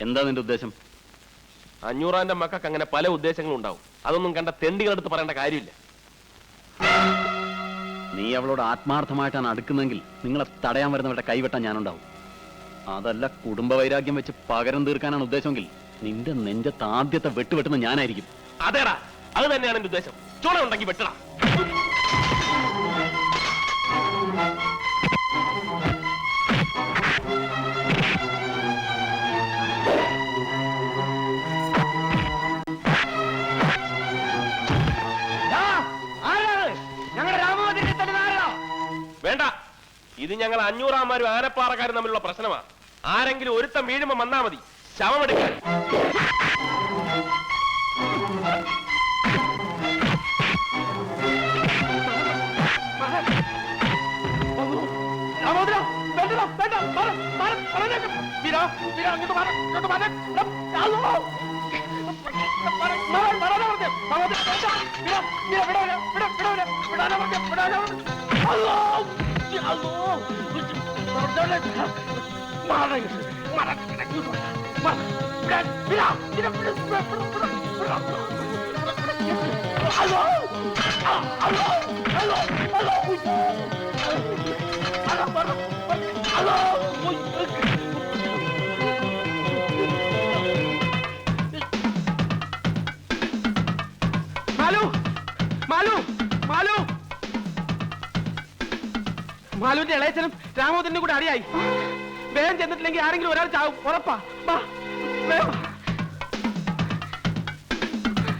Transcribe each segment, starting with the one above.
എന്താ നിന്റെ ഉദ്ദേശം? അഞ്ഞൂറാന്റെ മക്കൾക്ക് അങ്ങനെ പല ഉദ്ദേശങ്ങളും ഉണ്ടാവും. അതൊന്നും കണ്ട തെണ്ടികളെടുത്ത് പറയേണ്ട കാര്യമില്ല. നീ അവളോട് ആത്മാർത്ഥമായിട്ടാണ് അടുക്കുന്നെങ്കിൽ നിങ്ങളെ തടയാൻ വരുന്നവരുടെ കൈവെട്ടാൻ ഞാനുണ്ടാവും. അതല്ല കുടുംബ വൈരാഗ്യം വെച്ച് പകരം തീർക്കാനാണ് ഉദ്ദേശമെങ്കിൽ നിന്റെ നെഞ്ചത്ത് ആദ്യത്തെ വെട്ടുവെട്ടുന്ന ഞാനായിരിക്കും. അതേടാ, അത് തന്നെയാണ് എന്റെ ഉദ്ദേശം. ചുണ ഉണ്ടെങ്കിൽ വെട്ടടാ. വേണ്ട, ഇത് ഞങ്ങൾ അഞ്ഞൂറാമാരും ആനപ്പാറക്കാരും തമ്മിലുള്ള പ്രശ്നമാണ്. ആരെങ്കിലും ഒരുത്തം വീഴുമ്പോ വന്നാ മതി ശവമെടുക്കാൻ. മാലുവിന്റെ ഇളയച്ചനും രാമോദരനും കൂടെ അടിയായി. വേഗം ചെന്നിട്ടില്ലെങ്കിൽ ആരെങ്കിലും ഒരാൾ ചാവും, ഉറപ്പാ.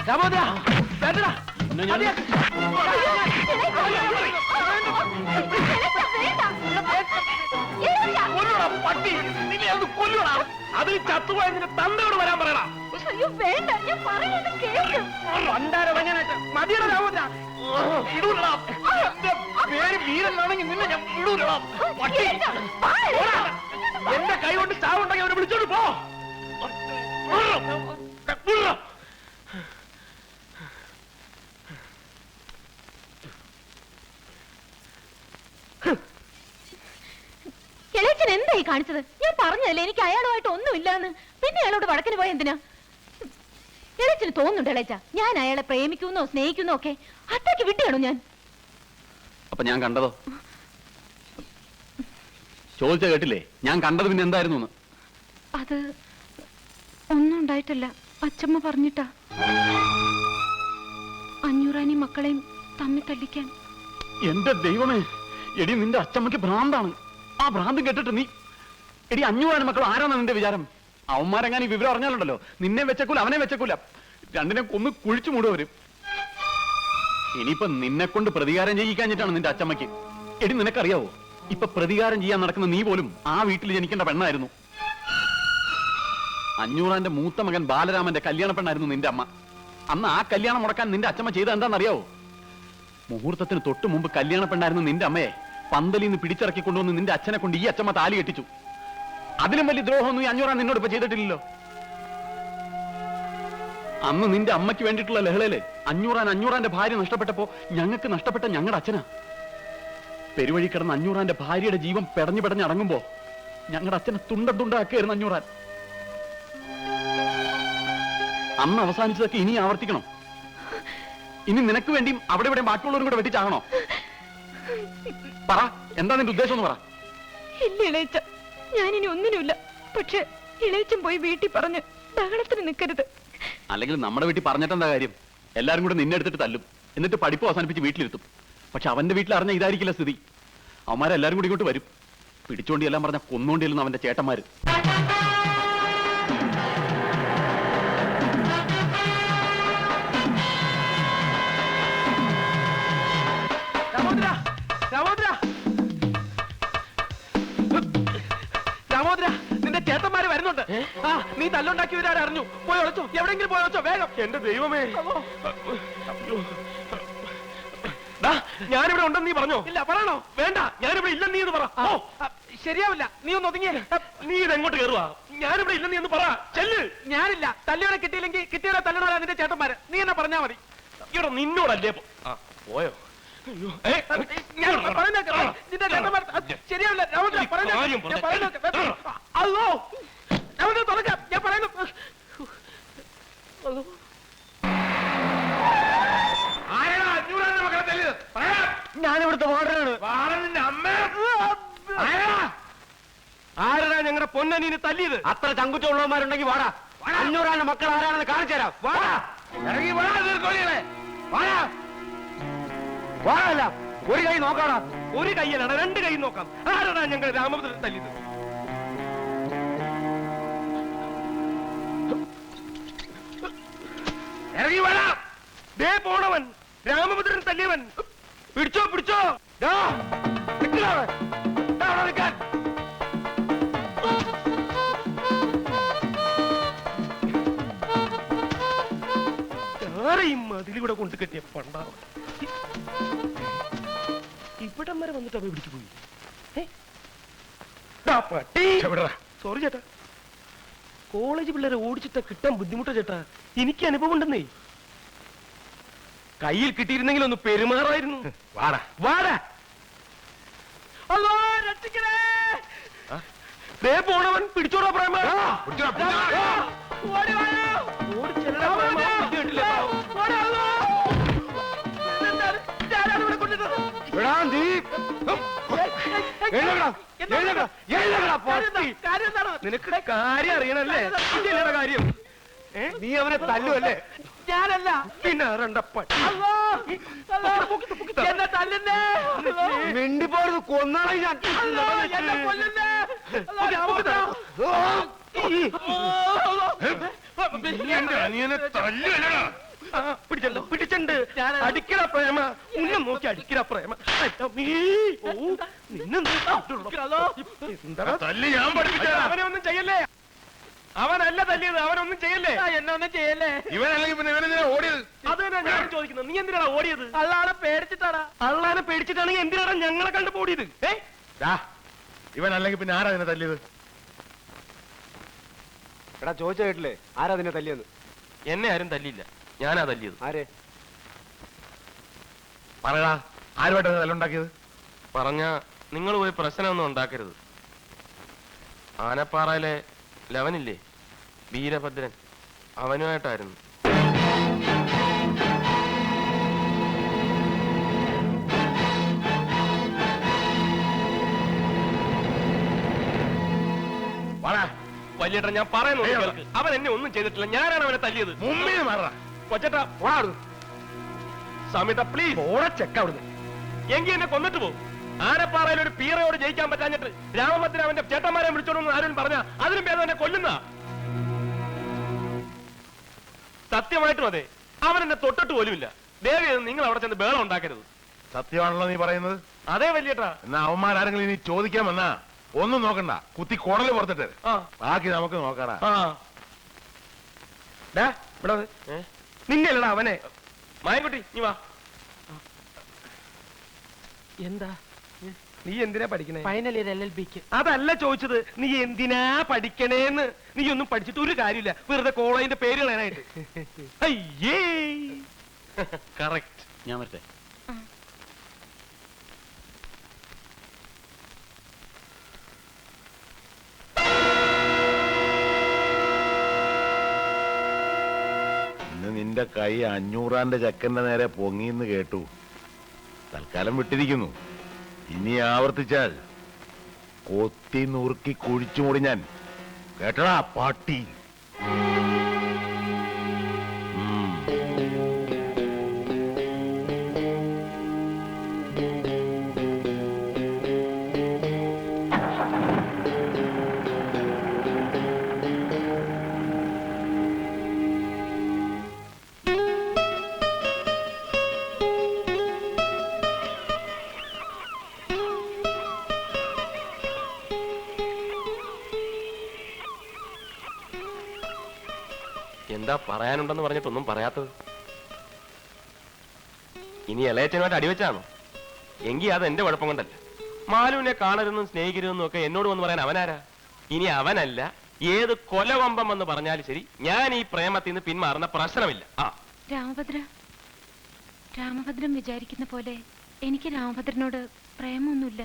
രാമോദര വേണ്ടടാ. പട്ടി കൊല്ലൂടാ. അതിൽ ചത്തുപോയതിന്റെ തന്തയോട് വരാൻ പറയടാ. മതിയുടെ രാമോദര ഇടൂലടാ. പേര് വീരനാണെങ്കിൽ നിന്നെ ഞാൻ വിടൂലടാ. പട്ടി എന്റെ കൈ കൊണ്ട് ചാവുണ്ടെങ്കിൽ അവനെ വിളിച്ചോണ്ട് പോ. ഇളയച്ചൻ എന്തായി കാണിച്ചത്? ഞാൻ പറഞ്ഞതല്ലേ എനിക്ക് അയാളുമായിട്ട് ഒന്നുമില്ലാന്ന്. പിന്നെ അയാളോട് വടക്കിന് പോയ എന്തിനാ? ഇളയച്ചന് തോന്നുന്നുണ്ട് ഇളയച്ച ഞാൻ അയാളെ പ്രേമിക്കുന്നോ സ്നേഹിക്കുന്നോ ഒക്കെ. അത്രയ്ക്ക് വിട്ടിയാണോ ഞാൻ? അപ്പൊ ഞാൻ കണ്ടതോ? ചോദിച്ച കേട്ടില്ലേ? ഞാൻ കണ്ടത് പിന്നെ എന്തായിരുന്നു? അത് ഒന്നും ഉണ്ടായിട്ടില്ല. അച്ചമ്മ പറഞ്ഞിട്ടാ അഞ്ഞൂറാനി മക്കളെയും തമ്മിൽ തല്ലിക്കാൻ. എന്റെ ദൈവമേ, എടി നിന്റെ അച്ചമ്മയ്ക്ക് ഭ്രാന്താണ്. ആ ഭ്രാന്ത് കേട്ടിട്ട് നീ എടി അഞ്ഞൂറാനി മക്കൾ ആരാണ് നിന്റെ വിചാരം? അവന്മാരെങ്ങനെ ഈ വിവരം അറിഞ്ഞാലുണ്ടല്ലോ നിന്നെ വെച്ചക്കൂല അവനെ വെച്ചക്കൂല, രണ്ടിനെ കൊന്ന് കുഴിച്ചു മൂടുവരും. ഇനിയിപ്പൊ നിന്നെ കൊണ്ട് പ്രതികാരം ചെയ്യിക്കാഞ്ഞിട്ടാണ് നിന്റെ അച്ചമ്മയ്ക്ക്. എടി നിനക്കറിയാവോ, ഇപ്പൊ പ്രതികാരം ചെയ്യാൻ നടക്കുന്ന നീ പോലും ആ വീട്ടിൽ ജനിക്കേണ്ട പെണ്ണായിരുന്നു. അഞ്ഞൂറാന്റെ മൂത്ത മകൻ ബാലരാമന്റെ കല്യാണ പെണ്ണായിരുന്നു നിന്റെ അമ്മ. അന്ന് ആ കല്യാണം മുടക്കാൻ നിന്റെ അച്ചമ്മ ചെയ്ത എന്താണെന്നറിയാവോ? മുഹൂർത്തത്തിന് തൊട്ട് മുമ്പ് കല്യാണ പെണ്ണായിരുന്നു നിന്റെ അമ്മയെ പന്തലിൽ നിന്ന് പിടിച്ചിറക്കി കൊണ്ടുവന്ന് നിന്റെ അച്ഛനെ കൊണ്ട് ഈ അച്ചമ്മ താലി കെട്ടിച്ചു. അതിലും വലിയ ദ്രോഹമൊന്നും ഈ അഞ്ഞൂറാൻ നിന്നോട് ഇപ്പൊ ചെയ്തിട്ടില്ലല്ലോ. അന്ന് നിന്റെ അമ്മയ്ക്ക് വേണ്ടിയിട്ടുള്ള ലഹളയില് അഞ്ഞൂറാന്റെ ഭാര്യ നഷ്ടപ്പെട്ടപ്പോ ഞങ്ങൾക്ക് നഷ്ടപ്പെട്ട ഞങ്ങളുടെ അച്ഛനാ. പെരുവഴി കിടന്ന അഞ്ഞൂറാന്റെ ഭാര്യയുടെ ജീവൻ പെടഞ്ഞു പെടഞ്ഞടങ്ങുമ്പോ ഞങ്ങളുടെ അച്ഛനെ തുണ്ടാക്കിയായിരുന്നു അഞ്ഞൂറാൻ. അന്ന് അവസാനിച്ചതൊക്കെ ഇനി ആവർത്തിക്കണം. ഇനി നിനക്ക് വേണ്ടിയും അവിടെ ഇവിടെ ബാക്കിയുള്ളവരും കൂടെ വെട്ടിച്ചാകണോ? പറ, എന്താ നിന്റെ ഉദ്ദേശം എന്ന് പറ. ഇല്ല ഇളയച്ച, ഞാനിനി ഒന്നിനുമില്ല. പക്ഷെ ഇളയച്ചൻ പോയി വീട്ടിൽ പറഞ്ഞ് ബഹളത്തിന് നിൽക്കരുത്. അല്ലെങ്കിൽ നമ്മുടെ വീട്ടിൽ പറഞ്ഞിട്ടെന്താ കാര്യം? എല്ലാരും കൂടെ നിന്നെ എടുത്തിട്ട് തല്ലും, എന്നിട്ട് പഠിപ്പ് അവസാനിപ്പിച്ച് വീട്ടിലിരുത്തും. പക്ഷെ അവന്റെ വീട്ടിൽ അറിഞ്ഞ ഇതായിരിക്കില്ല സ്ഥിതി. അവന്മാരെല്ലാരും കൂടി ഇങ്ങോട്ട് വരും. പിടിച്ചോണ്ടി എല്ലാം പറഞ്ഞ കൊന്നോണ്ടിരുന്നു അവന്റെ ചേട്ടന്മാര്. നിന്റെ ചേട്ടന്മാര് വരുന്നുണ്ട്. നീ തല്ലുണ്ടാക്കി വരാറിഞ്ഞു. പോയി ഒളിച്ചോ, എവിടെയെങ്കിലും പോയി ഒളിച്ചോ വേഗം. എന്റെ ദൈവമേ, ഞാനിവിടെ ഉണ്ടെന്ന് നീ പറഞ്ഞോ? ഇല്ല. പറയണോ? വേണ്ട, ഞാനിവിടെ ഇല്ലെന്ന് നീ എന്ന് പറ. ശരിയാവില്ല, നീ ഒന്ന് ഒതുങ്ങിയേ. നീ ഇതെങ്ങോട്ട് കയറുവാ? ഞാനിവിടെ ഇല്ലെന്ന് നീ എന്ന് പറ. ചെല്ല്. ഞാനില്ല. തല്ലിയോടെ കിട്ടിയില്ലെങ്കിൽ കിട്ടിയോടെ തല്ലണോരാ നിന്റെ ചേട്ടന്മാര്. നീ എന്നെ പറഞ്ഞാ മതി. ഇവിടെ നിന്നോടല്ലേ പോയോ? ശരിയാവില്ല. ഞാനൊന്ന് തുറക്കാം, ഞാൻ പറയുന്നു. അല്ലോ. ഞാനിവിടുത്തെ വാർഡനാണ്. ആരാ ഞങ്ങളുടെ പൊന്നനീനെ തല്ലിയത്? അത്ര ചങ്കുറ്റുള്ളവന്മാരുണ്ടെങ്കിൽ വാടാ. 500 മക്കൾ ആരാണെന്ന് കാണിച്ചു തരാം. വാടാ, ഇറങ്ങി വാടാ, നീർക്കോലികളെ. വാടാ, വാടല്ല, ഒരു കൈ നോക്കാടാ. ഒരു കൈയലാണ്, 2 കൈ നോക്കാം. ആരാ ഞങ്ങൾ രാമഭദ്രൻ തല്ലിയത്? ഇറങ്ങി വാടാ. ദേ പോണവൻ, രാമഭദ്രൻ തല്ലിയവൻ. പിടിച്ചോ പിടിച്ചോ. ദാ, നിൽക്കടാ അവിടെ. ദാ അവിടെ നിൽക്കാൻ. ആരെയും അതിലൂടെ കൊണ്ട് കെട്ടിയ പണ്ടാവും. ഇവിടം വരെ വന്നിട്ട് അവ പിടിച്ചു പോയി. സോറി ചേട്ടാ, കോളേജ് പിള്ളേരെ ഓടിച്ചിട്ടാ കിട്ടാൻ ബുദ്ധിമുട്ടാ ചേട്ടാ. എനിക്ക് അനുഭവം ഉണ്ടെന്നേ. കയ്യിൽ കിട്ടിയിരുന്നെങ്കിൽ ഒന്ന് പെരുമാറായിരുന്നു. വാടാ, വാടാ. അല്ലോ, രക്ഷിക്കണേ. ദേ പോണവൻ, പിടിച്ചോടാ പ്രേമ. ഓടി വായോ. ഓടി ചെല്ലടാ പ്രേമ. ബുദ്ധി കണ്ടില്ലേ പാവം. ഓടി അല്ലോ. ഞാനാണ് ഇവിടെ കൊണ്ടിട്ടത്. വിടാൻ നീ. എഴുന്നേക്കടാ, എഴുന്നേക്കടാ, എഴുന്നേക്കടാ, പട്ടി. കാര്യം എന്താണ്? നിനക്ക് കാര്യം അറിയണല്ലേ? ഇതില്ലടാ കാര്യം. നീ അവനെ തല്ലുവല്ലേ? ഞാനല്ല. പിന്നെ രണ്ടപ്പട്ടി. അല്ലോ, എന്നെ തല്ലുന്നേ. മിണ്ടിപ്പോയത് കൊന്നാളെ ഞാൻ. അല്ലോ, എന്നെ കൊല്ലുന്നേ. അല്ലോ, രാമഭദ്ര. പിടിച്ചല്ലോ, പിടിച്ചുണ്ട്. അടിക്കട പ്രേമ, ഉന്നം നോക്കി അടിക്കട പ്രേമ. അവനെ ഒന്നും ചെയ്യല്ലേ. അവനല്ല തല്ലിയത്, അവനൊന്നും ചെയ്യല്ലേ. എന്നെ ഒന്നും ചെയ്യല്ലേ. ഇവനല്ലെങ്കിൽ പിന്നെ ഇവനെന്തിനാ ഓടിയത്? അത് തന്നെ ഞാൻ ചോദിക്കുന്നത്. നീ എന്തിനാണ് ഓടിയത്? അള്ളാളെ പേടിച്ചിട്ടാടാ. അള്ളാനെ പേടിച്ചിട്ടാണെങ്കിൽ എന്തിനാണ് ഞങ്ങളെ കണ്ടു ഓടിയത്? ഇവനല്ലെങ്കിൽ പിന്നെ ആരാ നിന്നെ തല്ലിയത്? എടാ ചോദിച്ച കേട്ടില്ലേ ആരാ നിന്നെ തല്ലിയെന്ന്? എന്നെ ആരും തല്ലിയില്ല, ഞാനാ തല്ലിയത്. ആരെ? പറയടാ, ആരുമായിട്ടാണ് തല്ലുണ്ടാക്കിയത്? പറഞ്ഞ നിങ്ങൾ പോയി പ്രശ്നമൊന്നും ഉണ്ടാക്കരുത്. ആനപ്പാറയിലെ ലവനില്ലേ, വീരഭദ്രൻ, അവനുമായിട്ടായിരുന്നു. വലിയേട്ടൻ, ഞാൻ പറയുന്നു കേൾക്ക്. അവൻ എന്നെ ഒന്നും ചെയ്തിട്ടില്ല, ഞാനാണ് അവനെ തല്ലിയത്. കൊച്ചേട്ടാ, സമിത പ്ലീസ്. എങ്കിൽ എന്നെ കൊന്നിട്ട് പോകും. ആനപ്പാറയിൽ ഒരു പീറയോട് ജയിക്കാൻ പറ്റാഞ്ഞിട്ട് രാമഭദ്രൻ അവന്റെ ചേട്ടന്മാരെ വിളിച്ചോണെന്ന് ആരും പറഞ്ഞ അതിനും ഭേദം എന്നെ കൊല്ലുന്ന. സത്യമായിട്ടും അതെ, അവൻ എന്നെ തൊട്ടിട്ട് പോലുമില്ല. ദേവി, നിങ്ങൾ അവിടെ ചെന്ന് ബേളം ഉണ്ടാക്കരുത്. സത്യമാണല്ലോ നീ പറയുന്നത്? അതേ വലിയേട്ടാ. എന്നാ അവന്മാരാരെങ്കിലും ഇനി ചോദിക്കാൻ വന്നാ ഒന്നും നോക്കണ്ട, കുത്തി കുടല് പുറത്തിട്ട് ആ ബാക്കി നമുക്ക് നോക്കാടാ. നിന്നല്ലടാ അവനെ. മായൻകുട്ടി, നീ വാ. എന്താ നീ എന്തിനാ പഠിക്കണേ? ഫൈനൽ ഇയർ LLBക്ക്. അതല്ല ചോദിച്ചത്, നീ എന്തിനാ പഠിക്കണേന്ന്. നീ ഒന്നും പഠിച്ചിട്ട് ഒരു കാര്യമില്ല, വെറുതെ കോളേജിന്റെ പേര് കളയാനായിട്ട്. അയ്യേ, കറക്റ്റ്. ഞാൻ വരട്ടെ. നിന്റെ കൈ 500 ചെക്കന്റെ നേരെ പൊങ്ങിന്ന് കേട്ടു. തൽക്കാലം വിട്ടിരിക്കുന്നു. ഇനി ആവർത്തിച്ചാൽ കൊത്തി നുറുക്കി കുഴിച്ചുമൂടി ഞാൻ. കേട്ടടാ പാട്ടി. എന്താ പറയാനുണ്ടെന്ന് പറഞ്ഞിട്ടൊന്നും പറയാത്തത്? ഇനി ഇളയച്ചനുമായിട്ട് അടിവെച്ചാണോ? എങ്കിൽ അത് എന്റെ കുഴപ്പം കൊണ്ടല്ല. മാലുവിനെ കാണരുതെന്നും സ്നേഹിക്കരുതെന്നും ഒക്കെ എന്നോട് വന്ന് പറയാൻ അവനാരാ? ഇനി അവനല്ല, ഏത് കൊലവമ്പം എന്ന് പറഞ്ഞാലും ശരി, ഞാൻ ഈ പ്രേമത്തിൽ നിന്ന് പിന്മാറുന്ന പ്രശ്നമില്ല. രാമഭദ്രൻ വിചാരിക്കുന്ന പോലെ എനിക്ക് രാമഭദ്രനോട് പ്രേമൊന്നുമില്ല.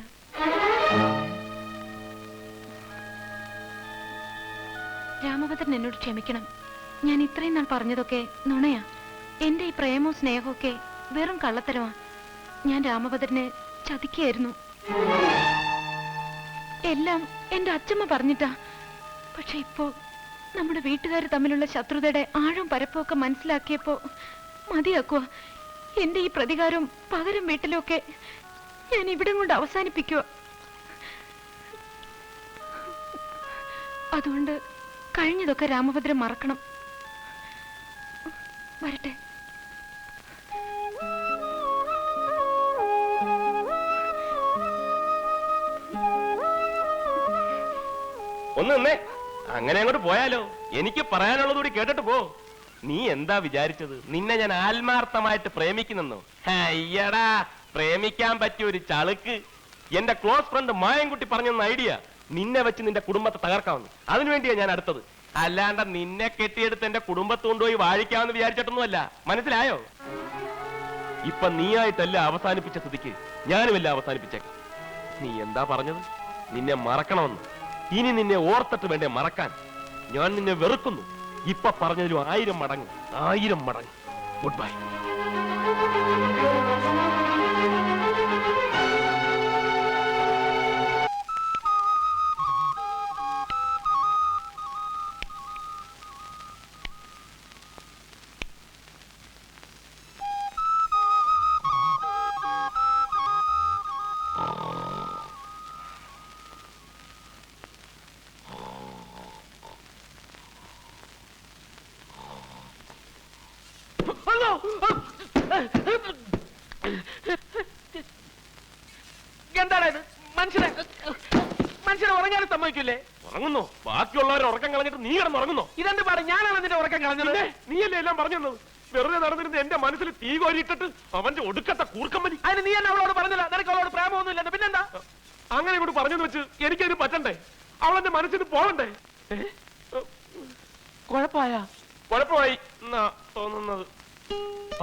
രാമഭദ്രൻ എന്നോട് ക്ഷമിക്കണം. ഞാൻ ഇത്രയും നാൾ പറഞ്ഞതൊക്കെ നുണയാ. എന്റെ ഈ പ്രേമവും സ്നേഹമൊക്കെ വെറും കള്ളത്തരമാ. ഞാൻ രാമഭദ്രനെ ചതിക്കായിരുന്നു. എല്ലാം എന്റെ അച്ഛമ്മ പറഞ്ഞിട്ടാ. പക്ഷെ ഇപ്പോ നമ്മുടെ വീട്ടുകാർ തമ്മിലുള്ള ശത്രുതയുടെ ആഴം പരപ്പൊക്കെ മനസ്സിലാക്കിയപ്പോ മതിയാക്കുക. എന്റെ ഈ പ്രതികാരവും പകരം വീട്ടിലൊക്കെ ഞാൻ ഇവിടെ കൊണ്ട് അവസാനിപ്പിക്കുക. അതുകൊണ്ട് കഴിഞ്ഞതൊക്കെ രാമഭദ്രൻ മറക്കണം. വരട്ടെ. ഒന്ന് നിന്നേ, അങ്ങനെ അങ്ങോട്ട് പോയാലോ? എനിക്ക് പറയാനുള്ളത് കൂടി കേട്ടിട്ട് പോ. നീ എന്താ വിചാരിച്ചത്? നിന്നെ ഞാൻ ആത്മാർത്ഥമായിട്ട് പ്രേമിക്കുന്നെന്നോ? അയ്യടാ, പ്രേമിക്കാൻ പറ്റിയ ഒരു ചളുക്ക് എന്റെ ക്ലോസ് ഫ്രണ്ട് മായൻകുട്ടി പറഞ്ഞെന്ന ഐഡിയ. നിന്നെ വെച്ച് നിന്റെ കുടുംബത്തെ തകർക്കാവുന്നു. അതിനുവേണ്ടിയാ ഞാൻ അടുത്തത്. അല്ലാണ്ട് നിന്നെ കെട്ടിയെടുത്ത് എന്റെ കുടുംബത്ത് കൊണ്ടുപോയി വാഴിക്കാമെന്ന് വിചാരിച്ചിട്ടൊന്നുമല്ല. മനസ്സിലായോ? ഇപ്പൊ നീയായിട്ടല്ല അവസാനിപ്പിച്ച സ്ഥിതിക്ക് ഞാനുമല്ല അവസാനിപ്പിച്ചേക്കാം. നീ എന്താ പറഞ്ഞത്? നിന്നെ മറക്കണമെന്ന്. ഇനി നിന്നെ ഓർത്തിട്ട് വേണ്ടേ മറക്കാൻ? ഞാൻ നിന്നെ വെറുക്കുന്നു. ഇപ്പൊ പറഞ്ഞതിലും 1000 മടങ്ങ്, 1000 മടങ്ങ്. Good bye. എന്താണ് ഇത്? മനുഷ്യനെ ഉറങ്ങാനും സമ്മതിക്കില്ലേ? ഉറങ്ങുന്നോ? ബാക്കിയുള്ളവരെ ഉറക്കം കളഞ്ഞിട്ട് നീ കിടന്നുറങ്ങുന്നോ? ഇതെന്ത് പാട്? ഞാനാണ് നിന്റെ ഉറക്കം കളഞ്ഞത്. നീയല്ലേ എല്ലാം പറഞ്ഞു തന്നത്? വെറുതെ നടന്നിരുന്ന എന്റെ മനസ്സിൽ തീ കോരിയിട്ടിട്ട് അവന്റെ ഒടുക്കത്തെ കൂർക്കമ്പനി. അതിന് നീ എന്നെ അവളോട് പറഞ്ഞില്ല. നിനക്ക് അവളോട് പ്രേമൊന്നും ഇല്ലെന്ന്. പിന്നെന്താ? അങ്ങനെ ഇങ്ങോട്ട് പറഞ്ഞെന്ന് വെച്ച് എനിക്കതിന് പറ്റണ്ടേ? അവളെന്റെ മനസ്സിന് പോകണ്ടേ? കുഴപ്പമായ കുഴപ്പമായി എന്നാ തോന്നുന്നത്.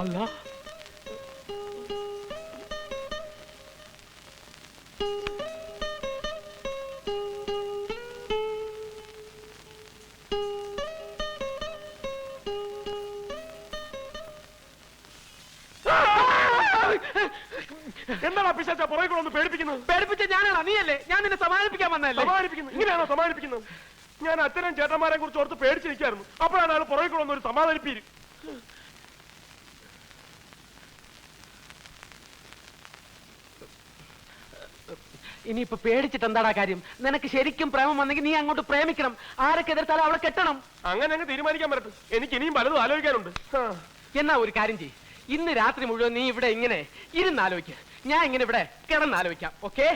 അല്ല, എന്താണ് പിശാച പുറകെ കൂടെ ഒന്ന് പേടിപ്പിക്കുന്നത്? പേടിപ്പിച്ച ഞാനാണ്, നീയല്ലേ? ഞാൻ നിന്നെ സമാധാനിപ്പിക്കാൻ വന്നല്ലേ? സമാധാനിപ്പിക്കുന്നു? ഇങ്ങനെയാണോ സമാധാനിപ്പിക്കുന്നത്? ഞാൻ അച്ഛനും ചേട്ടന്മാരെ കുറിച്ച് ഓർത്ത് പേടിച്ചിരിക്കായിരുന്നു. അപ്പോഴാണ് അയാൾ പുറകെ കൂടെ ഒന്ന് ഒരു സമാധാനിപ്പീര്. ഇനിയിപ്പോ പേടിച്ചിട്ട് എന്താടാ കാര്യം? നിനക്ക് ശരിക്കും പ്രേമം വന്നെങ്കിൽ നീ അങ്ങോട്ട് പ്രേമിക്കണം. ആരൊക്കെ എതിർത്താലും അവളെ കെട്ടണം. അങ്ങനെ അങ്ങ് തീരുമാനിക്കാൻ പറ്റട്ടെ. എനിക്ക് ഇനിയും പലതും ആലോചിക്കാനുണ്ട്. എന്നാ ഒരു കാര്യം ചെയ്യ്. ഇന്ന് രാത്രി മുഴുവൻ നീ ഇവിടെ ഇങ്ങനെ ഇരുന്നാലോചിക്ക. ഞാൻ ഇങ്ങനെ ഇവിടെ കിടന്നാലോചിക്കാം. ഓക്കെ?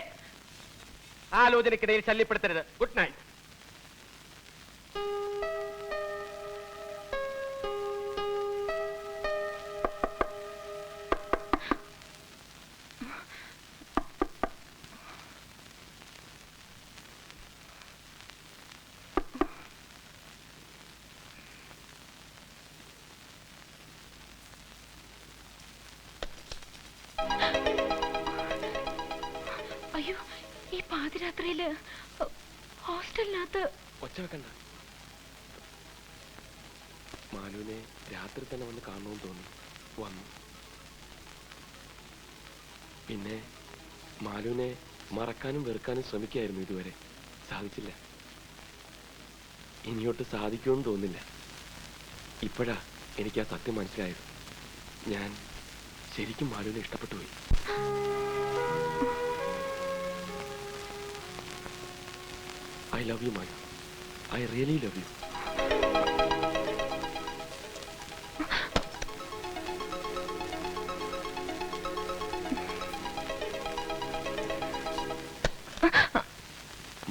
ആലോചനക്കിടയിൽ ശല്യപ്പെടുത്തരുത്. Good night. അയ്യോ, ഈ പാതിരാത്രിയില് ഹോസ്റ്റലിനകത്ത് ഒച്ച വെക്കണ്ട. മാലുവിനെ രാത്രി തന്നെ വന്ന് കാണണമെന്ന് തോന്നി. വന്നു. പിന്നെ മാലുവിനെ മറക്കാനും വെറുക്കാനും ശ്രമിക്കായിരുന്നു ഇതുവരെ. സാധിച്ചില്ല. ഇനിയോട്ട് സാധിക്കുമെന്ന് തോന്നില്ല. ഇപ്പോഴാ എനിക്ക് ആ സത്യം മനസ്സിലായത്. ഞാൻ ശരിക്കും മാലുവിനെ ഇഷ്ടപ്പെട്ടു പോയി. I love you, Maya. I really love you.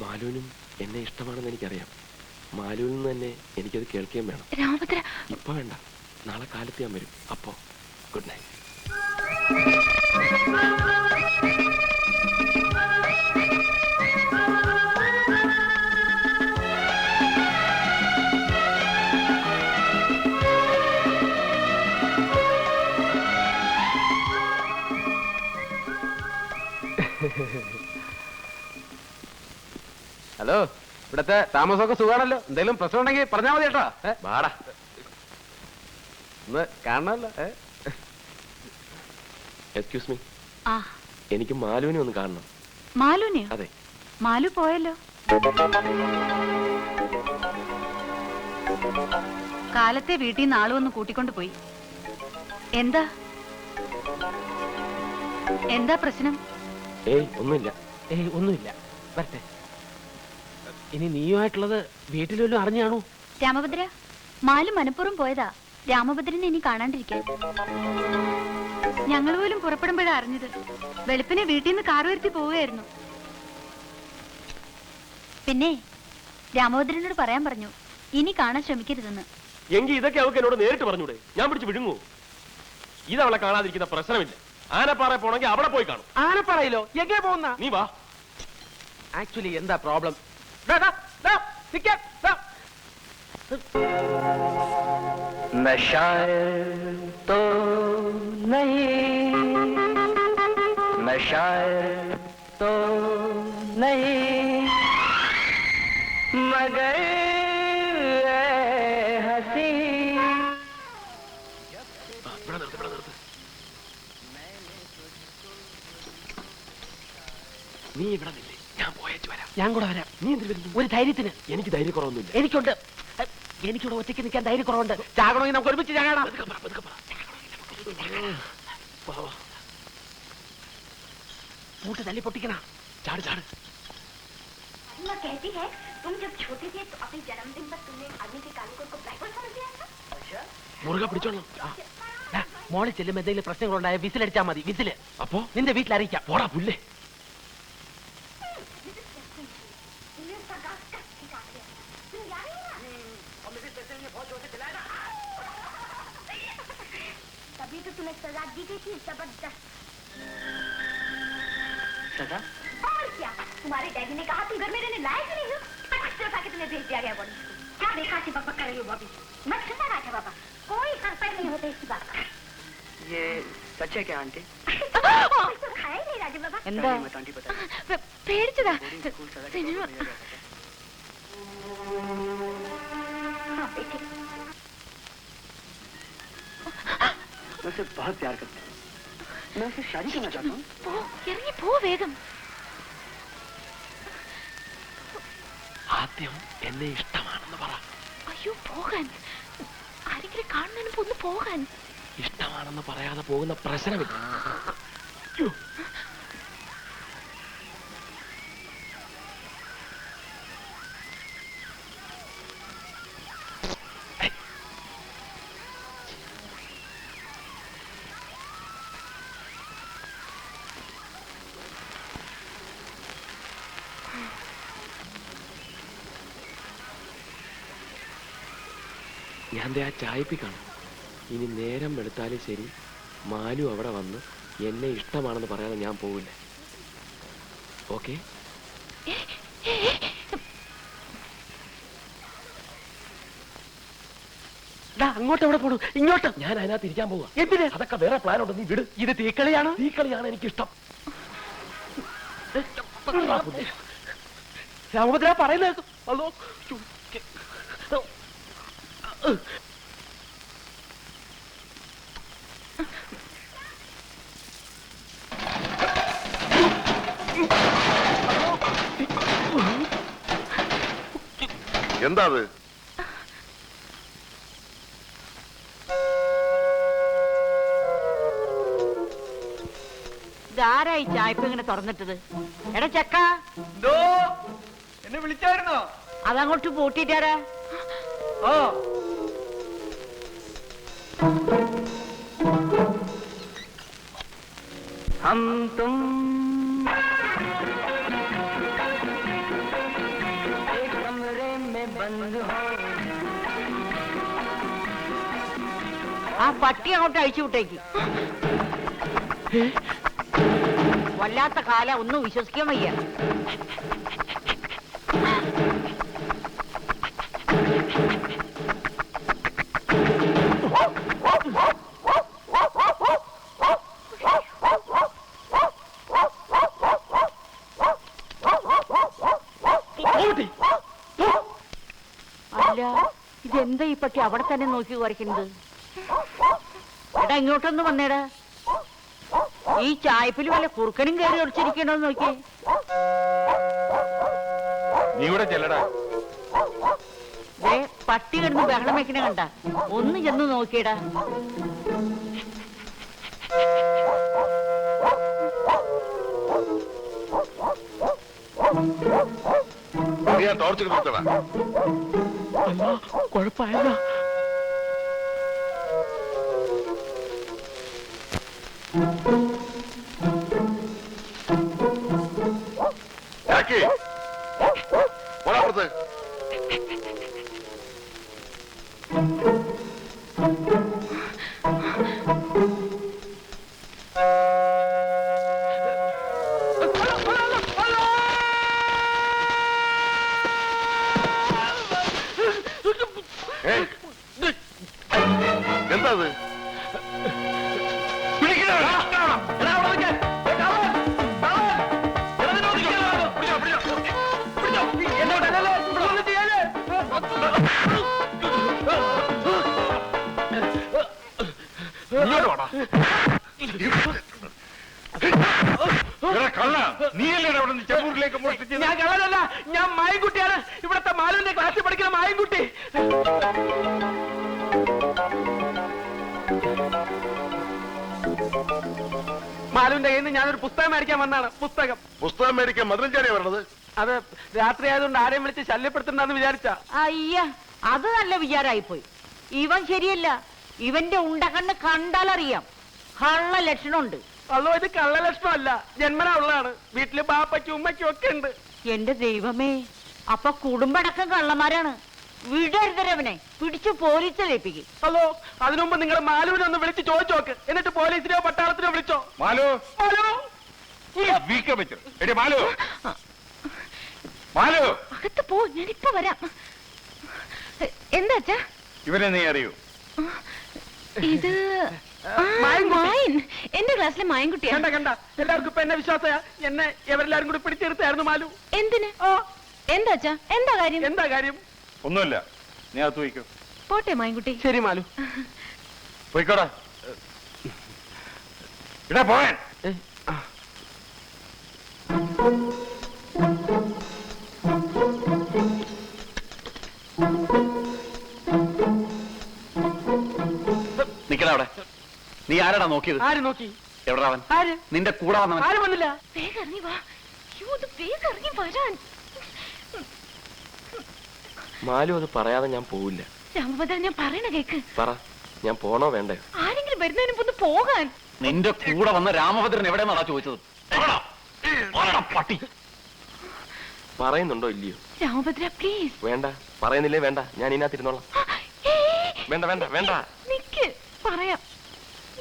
മാലുവിനും എന്നെ ഇഷ്ടമാണെന്ന് എനിക്കറിയാം. മാലുവിൽ നിന്ന് തന്നെ എനിക്കത് കേൾക്കുകയും വേണം. രാമഭദ്ര, ഇപ്പൊ വേണ്ട, നാളെ കാലത്ത് ഞാൻ വരും. അപ്പോ ഗുഡ് നൈറ്റ്. ഹലോ, ഇവിടത്തെ താമസമൊക്കെ സുഖാണല്ലോ? എന്തെങ്കിലും പ്രശ്നം ഉണ്ടെങ്കിൽ പറഞ്ഞാൽ മതി കേട്ടോ. വാടാ. ഒന്ന് കാണണമല്ലോ. എക്സ്ക്യൂസ് മീ, ആ എനിക്ക് മാലുവിനെ ഒന്ന് കാണണം. മാലുനെയോ? അതെ. മാലു പോയല്ലോ. കാലത്തെ വീട്ടിൽ നിന്ന് ആളുവന്ന് കൂട്ടിക്കൊണ്ട് പോയി. എന്താ എന്താ പ്രശ്നം? ഏയ് ഒന്നുമില്ല. ഏയ് ഒന്നുമില്ല, വരട്ടെ. ഇനി നീയുമായിട്ടുള്ളത് വീട്ടിൽ വല്ലതും അറിഞ്ഞാണോ? രാമഭദ്ര, മാലു മനഃപൂർവ്വം പോയതാ രാമഭദ്രനെ ഇനി കാണാണ്ടിരിക്കാൻ. ഞങ്ങൾ പോലും പുറപ്പെടുമ്പോഴാ അറിഞ്ഞത്. വെളുപ്പിനെ വീട്ടിൽ നിന്ന് കാർ വരുത്തി പോവുകയായിരുന്നു. പിന്നെ രാമഭദ്രനോട് പറയാൻ പറഞ്ഞു ഇനി കാണാൻ ശ്രമിക്കരുതെന്ന്. എങ്കിൽ ഇതൊക്കെ അവൾക്ക് എന്നോട് നേരിട്ട് പറഞ്ഞൂടെ? ഞാൻ പിടിച്ച് വിഴുങ്ങൂ. ഇതവളെ കാണാതിരിക്കുന്ന പ്രശ്നമില്ല. ആനപ്പാറ പോണെങ്കിൽ അവിടെ പോയി കാണും. ആനപ്പറയിലോ? എങ്ങനെ പോകുന്ന? നീ വാ. ആക്ച്വലി എന്താ പ്രോബ്ലം? നീ ഇവിടെ നില്ലേ, ഞാൻ പോയേച്ചു വരാം. ഞാൻ കൂടെ വരാം. നീ എന്തിനു വരുന്നു? ഒരു ധൈര്യത്തിന്. എനിക്ക് ധൈര്യക്കുറവൊന്നുമില്ല. എനിക്കുണ്ട്. എനിക്കിവിടെ ഒറ്റയ്ക്ക് നിൽക്കാൻ ധൈര്യക്കുറവുണ്ട്. ചാകണമെങ്കിൽ നമുക്ക് ഒരുമിച്ച് ചാകണം. പൂട്ട് തല്ലി പൊട്ടിക്കണം. ചാട് ചാട്. മുറുകെ പിടിച്ചോളാം. മോളിൽ ചെല്ലുമ്പോ എന്തെങ്കിലും പ്രശ്നങ്ങളുണ്ടായ വിസിലടിച്ചാൽ മതി. വിസില് അപ്പോ നിന്റെ വീട്ടിൽ അറിയിക്കാം. പോടാ പുല്ലേ. तभी तो तुम्हें सजा दी गई थी, जबरदस्त सजा? और क्या, तुम्हारे डैडी ने कहा तुम घर में रहने लायक नहीं हो, फटाक से उठा के तुम्हें भेज दिया गया बॉडी स्कूल। क्या देखा सी बकबक कर रही हो बॉबी? मत सुना रहा था पापा, कोई संस्कार नहीं होता इसकी बात का। ये सच है क्या आंटी? तो खाया ही नहीं राजू बाबा। എന്താ? मत आंटी बताइए। പേടിച്ചതാ. स्कूल सजा के സിനിമ. बहुत बढ़िया रहता हाँ बेटे, था। मैं उसे बहुत प्यार करता हूँ। मैं उससे शादी करना चाहता हूँ। പോ, ഇറങ്ങി പോ വേഗം. ആദ്യം എന്നെ ഇഷ്ടമാണെന്ന് പറ. അയ്യോ പോകാൻ. ആരെങ്കിലും കാണുന്നതിന് മുമ്പ് ഒന്ന് പോകാൻ. ഇഷ്ടമാണെന്ന് പറയാതെ പോകുന്ന പ്രശ്നമില്ല. ഞാൻ ദേ ആ ചായപ്പിക്കാണ്. ഇനി നേരം വെളുത്താലും ശരി മാലു അവിടെ വന്ന് എന്നെ ഇഷ്ടമാണെന്ന് പറയാതെ ഞാൻ പോവില്ല. ഓക്കെ? അങ്ങോട്ട് എവിടെ പോണു? ഇങ്ങോട്ട്. ഞാൻ അതിനകത്ത് ഇരിക്കാൻ പോവാ. എന്തിന്? അതൊക്കെ വേറെ പ്ലാൻ ഉണ്ട്. നീ വിട്. ഇത് തീക്കളിയാണ്. തീക്കളിയാണ് എനിക്കിഷ്ടം. രാമഭദ്ര പറയുന്നത്. ഹലോ, എന്താ അത്? ഇതാരായി ചായപ്പ് ഇങ്ങനെ തുറന്നിട്ടത്? എടാ ചക്ക, എന്നെ വിളിച്ചായിരുന്നോ? അതങ്ങോട്ട് പൂട്ടിട്ടാരാ? ഓ, हम तुम एक कमरे में बंद हो. ആ പട്ടി അങ്ങോട്ട് അഴിച്ചു വിട്ടേക്ക്. വല്ലാത്ത കാല, ഒന്നും വിശ്വസിക്കാൻ വയ്യ. അല്ല ഇതെന്താ ഈ പട്ടി അവിടെ തന്നെ നോക്കി കുറയ്ക്കുന്നത്? എടാ ഇങ്ങോട്ടൊന്ന് വന്നേടാ. ഈ ചായപ്പിൽ വല്ല കുറുക്കനും കയറി ഒടിച്ചിരിക്കണോന്ന് നോക്കിയേ. നീ ഇവിടെ ചെല്ലടാ. പട്ടി കിടന്ന് ബഹളം വെക്കണ കണ്ട, ഒന്ന് ചെന്ന് നോക്കിയടാ. ടോർച്ച് കിട്ടടാ. കുഴപ്പമില്ല. ഓടാപ്പുറത്ത്. എന്താ അത്? ഞാൻ കള്ളനല്ല, ഞാൻ മായൻകുട്ടിയാണ്. ഇവിടത്തെ മാലുവിന്റെ ക്ലാസ്സിൽ പഠിക്കുന്ന മായൻകുട്ടി. മാലുവിന്റെ കയ്യിൽ നിന്ന് ഞാനൊരു പുസ്തകം മേടിക്കാൻ വന്നാണ്. പുസ്തകം മേടിക്കാൻ മധുരഞ്ചാരിയാ പറഞ്ഞത്. അത് രാത്രി ആയതുകൊണ്ട് ആരെയും വിളിച്ച് ശല്യപ്പെടുത്തണ്ടെന്ന് വിചാരിച്ച. അയ്യ, അത് നല്ല വിചാരായിപ്പോയി. ഇവൻ ശരിയല്ല. ഇവന്റെ ഉണ്ടകണ്ണ് കണ്ടാലറിയാം കള്ള ലക്ഷണമുണ്ട്. അല്ലോ, ഇത് കള്ളലക്ഷണമല്ല, ജന്മനാ ഉള്ളതാണ്. വീട്ടില് ബാപ്പയ്ക്കും ഉമ്മയ്ക്കും ഒക്കെ ഉണ്ട്. എന്റെ ദൈവമേ, അപ്പൊ കുടുംബടക്കം കള്ളന്മാരാണ്. വിടരുതരവനെ പിടിച്ചു പോലീസിലേപ്പിക്കും. അല്ലോ, അതിനുമുമ്പ് നിങ്ങൾ മാലുവിനെ ഒന്ന് വിളിച്ച് ചോദിച്ചു നോക്ക്. എന്നിട്ട് പോലീസിനെയോ പട്ടാളത്തിനോ വിളിച്ചോ. മാലു, മാലു, മാലു, മാലു, അകത്ത് പോ, ഞാനിപ്പോ വരാം. എന്താ ഇവനെ നീ അറിയൂ? ഇത് മായൻ, എന്റെ ക്ലാസ്സിലെ മായൻകുട്ടിയാ. കണ്ട കണ്ട, എല്ലാവർക്കും ഇപ്പൊ എന്നെ വിശ്വാസയാ. എന്നെ എവരെല്ലാരും കൂടി പിടിച്ചെടുത്തായിരുന്നു മാലു. എന്തിന്? എന്താ എന്താ കാര്യം? എന്താ കാര്യം? ഒന്നുമില്ല, നീ അകത്ത് പോയിക്കോ. പോട്ടെ മായൻകുട്ടി. ശരി മാലു, പോയിക്കോടാ. ഇടാ പോയാൻ. നിക്കടാ അവിടെ. നീ ആരാടാ നോക്കിയത്? ആര് നോക്കി? എവിടാ അവൻ? ആര്? നിന്റെ കൂടെ വന്നവൻ. ആരും വന്നില്ല. വേഗം ഇറങ്ങി വാ. വേഗം ഇറങ്ങി വരാൻ. മാലു അത് പറയാതെ ഞാൻ പോവില്ല. രാമഭദ്രൻ, ഞാൻ പറയണ കേക്ക്. പറ, ഞാൻ പോണോ വേണ്ടേ? ആരെങ്കിലും വരുന്നതിന് മുമ്പ് ഒന്ന് പോകാൻ. നിന്റെ കൂടെ വന്ന രാമഭദ്രൻ എവിടെയെന്നാ ചോദിച്ചത്? പട്ടി പറയുന്നുണ്ടോ ഇല്ലയോ? രാമഭദ്ര പ്ലീസ്. വേണ്ട, പറയുന്നില്ലേ വേണ്ട, ഞാൻ ഇതിനകത്തിരുന്നോളാം. വേണ്ട വേണ്ട വേണ്ട, നിക്ക്, പറയാം,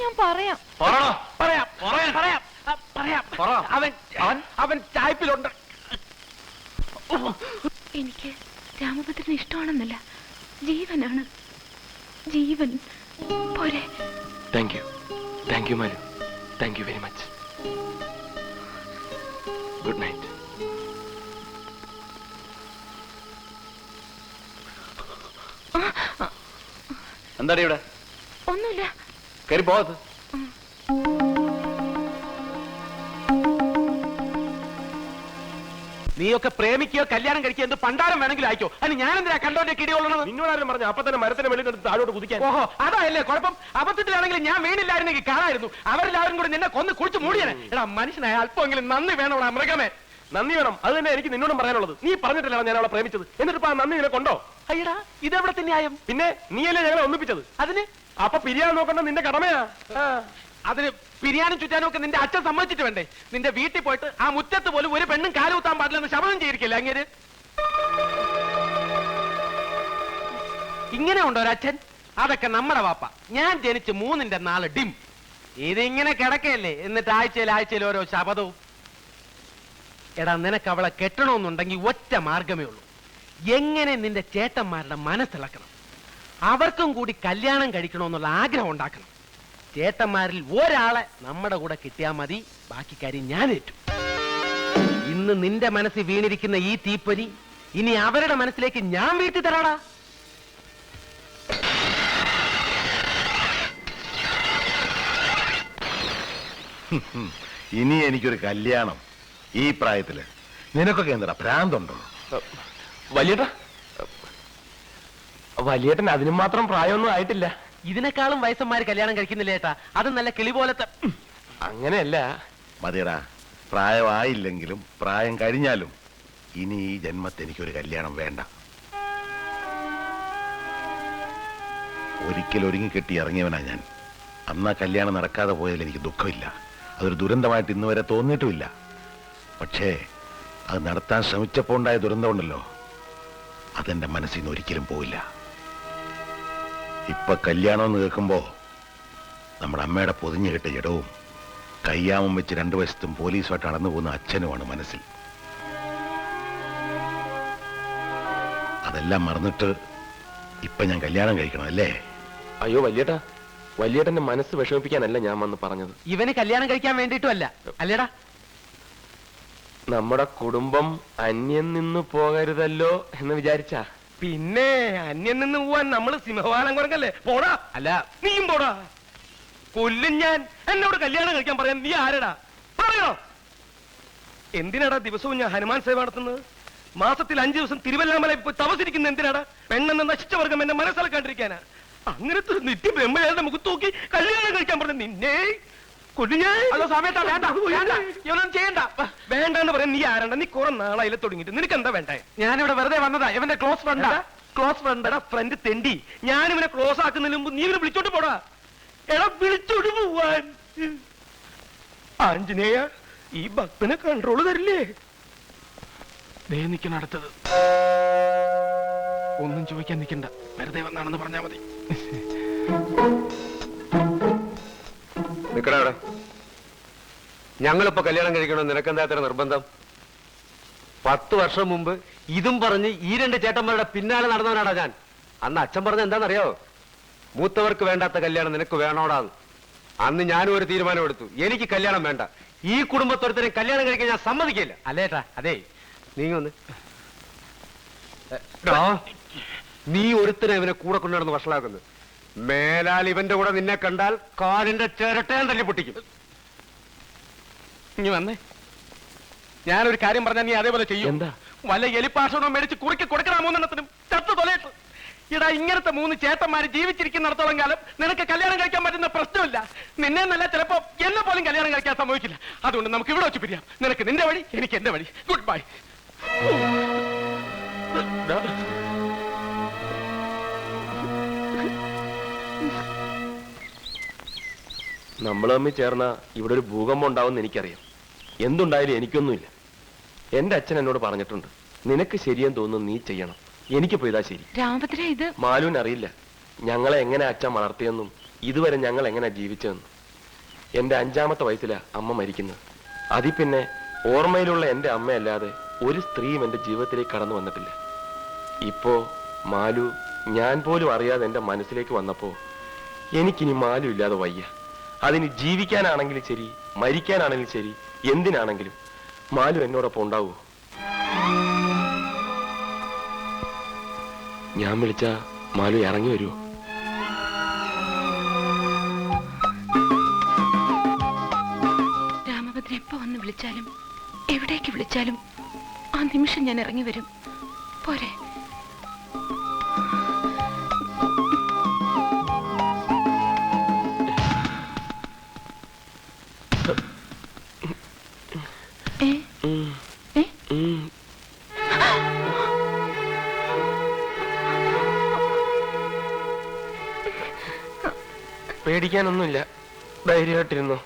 ഞാൻ പറയാം. പറയാം പറയാം പറയാം. അവൻ ചായ്പിലുണ്ട്. എനിക്ക് രാമഭദ്രന് ഇഷ്ടമാണെന്നല്ല, ജീവനാണ്. ജീവൻ പോരെ. Thank you Malu, thank you very much. Good night. എന്താടി ഇവിടെ? ഒന്നുമില്ല. കയറി പോകത്ത്. നീയൊക്കെ പ്രേമിക്കുകയോ കല്യാണം കഴിക്കുകയോ എന്ത് പണ്ടാരം വേണമെങ്കിലും അയക്കോ. അതിന് ഞാൻ എന്തിനാ കണ്ടോന്റെ കിടിയുള്ളത്? നിന്നോടാരും പറഞ്ഞു അപ്പൊ തന്നെ മരത്തിന് വെളിയിൽ എടുത്ത് താഴോട്ട് കുതിക്കാൻ? ഓഹോ, അതായല്ലേ കുഴപ്പം. അബദ്ധത്തിലാണെങ്കിൽ ഞാൻ വീണില്ലായിരുന്നെങ്കിൽ കാണായിരുന്നു. അവരെല്ലാവരും കൂടി നിന്നെ കൊന്ന് കുളിച്ച് മൂടിയാണ്. എടാ, മനുഷ്യനായ അല്പമെങ്കിലും നന്ദി വേണോടാ മൃഗമേ. നന്ദി വേണം, അത് തന്നെ എനിക്ക് നിന്നോടും പറയാനുള്ളത്. നീ പറഞ്ഞിട്ടില്ല ഞാൻ അവളെ പ്രേമിച്ചത്, എന്നിട്ട് ഇപ്പൊ ആ നന്ദി നിന്നെ കൊണ്ടോ? അയ്യടാ, ഇതെവിടത്തെ ന്യായം? പിന്നെ നീയല്ലേ ഞങ്ങളെ ഒന്നിപ്പിച്ചത്. അതിന് അപ്പൊ പിരിയാൻ നോക്കണ്ട നിന്റെ കടമയാ. അതിന് പിരിയാനും ചുറ്റാനും ഒക്കെ നിന്റെ അച്ഛൻ സമ്മതിച്ചിട്ട് വേണ്ടേ? നിന്റെ വീട്ടിൽ പോയിട്ട് ആ മുറ്റത്ത് പോലും ഒരു പെണ്ണും കാലുകുത്താൻ പാടില്ലെന്ന് ശപഥം ചെയ്തിരിക്കില്ല അങ്ങേര്? ഇങ്ങനെ ഉണ്ടോ ഒരച്ഛൻ? അതൊക്കെ നമ്മുടെ വാപ്പ. ഞാൻ ജനിച്ച് 3ന്റെ 4 ഡിം. ഇതിങ്ങനെ കിടക്കയല്ലേ, എന്നിട്ട് ആഴ്ചയിൽ ഓരോ ശപഥവും. എടാ, നിനക്ക് അവളെ കെട്ടണമെന്നുണ്ടെങ്കിൽ ഒറ്റ മാർഗമേ ഉള്ളൂ. എങ്ങനെ നിന്റെ ചേട്ടന്മാരുടെ മനസ്സിളക്കണം, അവർക്കും കൂടി കല്യാണം കഴിക്കണമെന്നുള്ള ആഗ്രഹം ഉണ്ടാക്കണം. ചേട്ടന്മാരിൽ ഒരാളെ നമ്മുടെ കൂടെ കിട്ടിയാൽ മതി, ബാക്കി കാര്യം ഞാൻ ഏറ്റു. ഇന്ന് നിന്റെ മനസ്സിൽ വീണിരിക്കുന്ന ഈ തീപ്പൊരി ഇനി അവരുടെ മനസ്സിലേക്ക് ഞാൻ വീട്ടി തരാടാ. ഇനി എനിക്കൊരു കല്യാണം ഈ പ്രായത്തില് നിനക്കൊക്കെ എന്താ ഭ്രാന്തുണ്ടോ? വലിയേട്ടാ, വലിയേട്ടൻ അതിനും മാത്രം പ്രായമൊന്നും ആയിട്ടില്ല. ഇതിനേക്കാളും വയസ്സന്മാര് കല്യാണം കഴിക്കുന്നില്ല ഏട്ടാ. അത് നല്ല കിളി പോലത്തെ. അങ്ങനെയല്ല. മതിയടാ, പ്രായമായില്ലെങ്കിലും പ്രായം കഴിഞ്ഞാലും ഇനി ഈ ജന്മത്തെ എനിക്കൊരു കല്യാണം വേണ്ട. ഒരിക്കൽ ഒരുങ്ങി കെട്ടി ഇറങ്ങിയവനാ ഞാൻ. അന്ന് ആ കല്യാണം നടക്കാതെ പോയതിൽ എനിക്ക് ദുഃഖമില്ല. അതൊരു ദുരന്തമായിട്ട് ഇന്ന് വരെ തോന്നിയിട്ടുമില്ല. പക്ഷേ അത് നടത്താൻ ശ്രമിച്ചപ്പോൾ ഉണ്ടായ ദുരന്തമുണ്ടല്ലോ, അതെന്റെ മനസ്സിൽ നിന്ന് ഒരിക്കലും പോയില്ല. ഇപ്പൊ കല്യാണം എന്ന് കേൾക്കുമ്പോ നമ്മുടെ അമ്മയുടെ പൊതിഞ്ഞു കെട്ട ജഡവും കയ്യാമം വെച്ച് രണ്ടു വശത്തും പോലീസുമായിട്ട് നടന്നു പോകുന്ന അച്ഛനുമാണ് മനസ്സിൽ. അതെല്ലാം മറന്നിട്ട് ഇപ്പൊ ഞാൻ കല്യാണം കഴിക്കണം അല്ലേ? അയ്യോ വലിയേട്ടാ, വലിയേട്ടന്റെ മനസ്സ് വിഷമിപ്പിക്കാനല്ല ഞാൻ വന്ന് പറഞ്ഞത്. ഇവന് കല്യാണം കഴിക്കാൻ വേണ്ടിയിട്ടും അല്ല അല്ലേടാ. നമ്മുടെ കുടുംബം അന്യം നിന്ന് പോകരുതല്ലോ എന്ന് വിചാരിച്ചാ. പിന്നെ അന്യം നിന്ന് പോവാൻ നമ്മള് സിംഹവാലം കുറങ്ങല്ലേ? പോടാ. അല്ല നീയും പോടാ. കൊല്ലും ഞാൻ. എന്നോട് കല്യാണം കഴിക്കാൻ പറയാൻ നീ ആരടാ? പറയോ? എന്തിനാടാ ദിവസവും ഞാൻ ഹനുമാൻ സേവ നടത്തുന്നത്? മാസത്തിൽ 5 ദിവസം തിരുവല്ലാമലയിൽ പോയി തപസിരിക്കുന്ന എന്തിനാടാ? പെണ്ണെന്ന നശിച്ച വർഗം എന്നെ മനസ്സിലാക്കാണ്ടിരിക്കാനാ? അങ്ങനത്തെ ഒരു നിത്യ ബ്രഹ്മയാളുടെ മുഖത്ത് നോക്കി കല്യാണം കഴിക്കാൻ പറഞ്ഞ നിന്നെ വേണ്ടെന്ന് പറയാൻ നീ ആരണ്ട? നീ കുറെ നാളായില്ല തുടങ്ങിയിട്ട്. നിനക്ക് എന്താ വേണ്ടേ? ഞാനിവിടെ വെറുതെ വന്നതാ. ഇവന്റെ ക്ലോസ് ഫ്രണ്ടാ. ക്ലോസ് ഫ്രണ്ട് എടാ, ഫ്രണ്ട് തെണ്ടി. ഞാനിവനെ ക്ലോസ് ആക്കുന്നതിന് മുമ്പ് നീ ഇവനെ വിളിച്ചോണ്ട് പോടാ. എടാ വിളിച്ചോണ്ട് പോവാൻ. ആഞ്ജനേയ, ഈ ഭക്തനെ കൺട്രോള് തരില്ലേ? ദേ നിൽക്കണം അടുത്തത്. ഒന്നും ചോദിക്കാൻ നിൽക്കണ്ട, വെറുതെ വന്നാണെന്ന് പറഞ്ഞാ മതി. നിക്കടാ അവിടെ. ഞങ്ങളിപ്പോ കല്യാണം കഴിക്കണമെന്ന് നിനക്കെന്താ അത്ര നിർബന്ധം? 10 വർഷം മുമ്പ് ഇതും പറഞ്ഞ് ഈ 2 ചേട്ടന്മാരുടെ പിന്നാലെ നടന്നവനാടാ ഞാൻ. അന്ന് അച്ഛൻ പറഞ്ഞ എന്താണെന്നറിയോ? മൂത്തവർക്ക് വേണ്ടാത്ത കല്യാണം നിനക്ക് വേണോടാന്ന്. അന്ന് ഞാനും ഒരു തീരുമാനം എടുത്തു. എനിക്ക് കല്യാണം വേണ്ട. ഈ കുടുംബത്തൊരുത്തരെ കല്യാണം കഴിക്കാൻ ഞാൻ സമ്മതിക്കില്ല. അല്ലേട്ടാ, അതെ നീങ്ങൊന്ന്. നീ ഒരുത്തനെ ഇവനെ കൂടെ കൊണ്ടുനടന്ന് വഷളാക്കുന്നത്. മേലാൽ ഇവന്റെ കൂടെ നിന്നെ കണ്ടാൽ കാലിന്റെ ചിരട്ടയാൻ തല്ലി പൊട്ടിക്കും. ഇനി വന്നേ. ഞാനൊരു കാര്യം പറഞ്ഞാൽ നീ അതേപോലെ ചെയ്യും. എന്താ? വല്ല എലിപ്പാഷണോ മേടിച്ച് കുറുക്കി കൊടുക്കണ 3 ചത്തു തൊലയിട്ട്. ഇടാ, ഇങ്ങനത്തെ 3 ചേട്ടന്മാര് ജീവിച്ചിരിക്കുന്നിടത്തോളം കാലം നിനക്ക് കല്യാണം കഴിക്കാൻ പറ്റുന്ന പ്രശ്നമില്ല. നിന്നെ നല്ല ചിലപ്പോ എന്നെ പോലും കല്യാണം കഴിക്കാൻ സംഭവിക്കില്ല. അതുകൊണ്ട് നമുക്ക് ഇവിടെ വെച്ച് പിരിയാം. നിനക്ക് നിന്റെ വഴി, എനിക്ക് എന്റെ വഴി. Good bye. നമ്മൾ തമ്മിൽ ചേർന്ന ഇവിടെ ഒരു ഭൂകമ്പം ഉണ്ടാവുമെന്ന് എനിക്കറിയാം. എന്തുണ്ടായാലും എനിക്കൊന്നുമില്ല. എന്റെ അച്ഛൻ എന്നോട് പറഞ്ഞിട്ടുണ്ട്, നിനക്ക് ശരിയെന്ന് തോന്നുന്നു നീ ചെയ്യണം. എനിക്ക് പോയതാ ശരി. രാമഭദ്ര, ഇത് മാലുവിന് അറിയില്ല ഞങ്ങളെ എങ്ങനെ അച്ഛൻ വളർത്തിയെന്നും ഇതുവരെ ഞങ്ങൾ എങ്ങനെ ജീവിച്ചതെന്നും. എന്റെ 5ാമത്തെ വയസ്സിലാ അമ്മ മരിക്കുന്നത്. അതിൽ പിന്നെ ഓർമ്മയിലുള്ള എന്റെ അമ്മയല്ലാതെ ഒരു സ്ത്രീയും എന്റെ ജീവിതത്തിലേക്ക് കടന്നു വന്നിട്ടില്ല. ഇപ്പോ മാലു ഞാൻ പോലും അറിയാതെ എന്റെ മനസ്സിലേക്ക് വന്നപ്പോ എനിക്കിനി മാലു ഇല്ലാതെ വയ്യ. അതിന് ജീവിക്കാനാണെങ്കിലും ശരി, മരിക്കാനാണെങ്കിലും ശരി, എന്തിനാണെങ്കിലും മാലു എന്നോടൊപ്പം ഉണ്ടാവൂ. ഞാൻ വിളിച്ച മാലു ഇറങ്ങി വരുമോ? രാമഭദ്ര എപ്പോ വന്ന് വിളിച്ചാലും എവിടേക്ക് വിളിച്ചാലും ആ നിമിഷം ഞാൻ ഇറങ്ങി വരും. പോരെ? പേടിക്കാനൊന്നുമില്ല, ധൈര്യമായിട്ടിരുന്നു.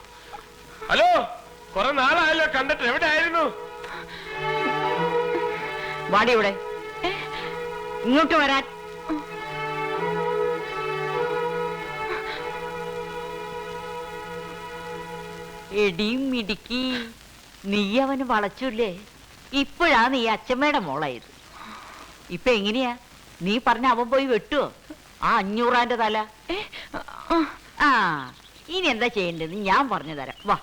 ഹലോ, കുറെ നാളായല്ലോ കണ്ടിട്ട്. എവിടെ ആയിരുന്നു? വാടി ഇവിടെ, ഇങ്ങോട്ട് വരാൻ. എടിയും മിടുക്കി, നീ അവന് വളച്ചില്ലേ? ഇപ്പോഴാ നീ അച്ഛമ്മയുടെ മോളായത്. ഇപ്പൊ എങ്ങനെയാ? നീ പറഞ്ഞ അവൻ പോയി വെട്ടുവോ ആ 500 തല? ആ, ഇനി എന്താ ചെയ്യേണ്ടത് ഞാൻ പറഞ്ഞു തരാം. വാ.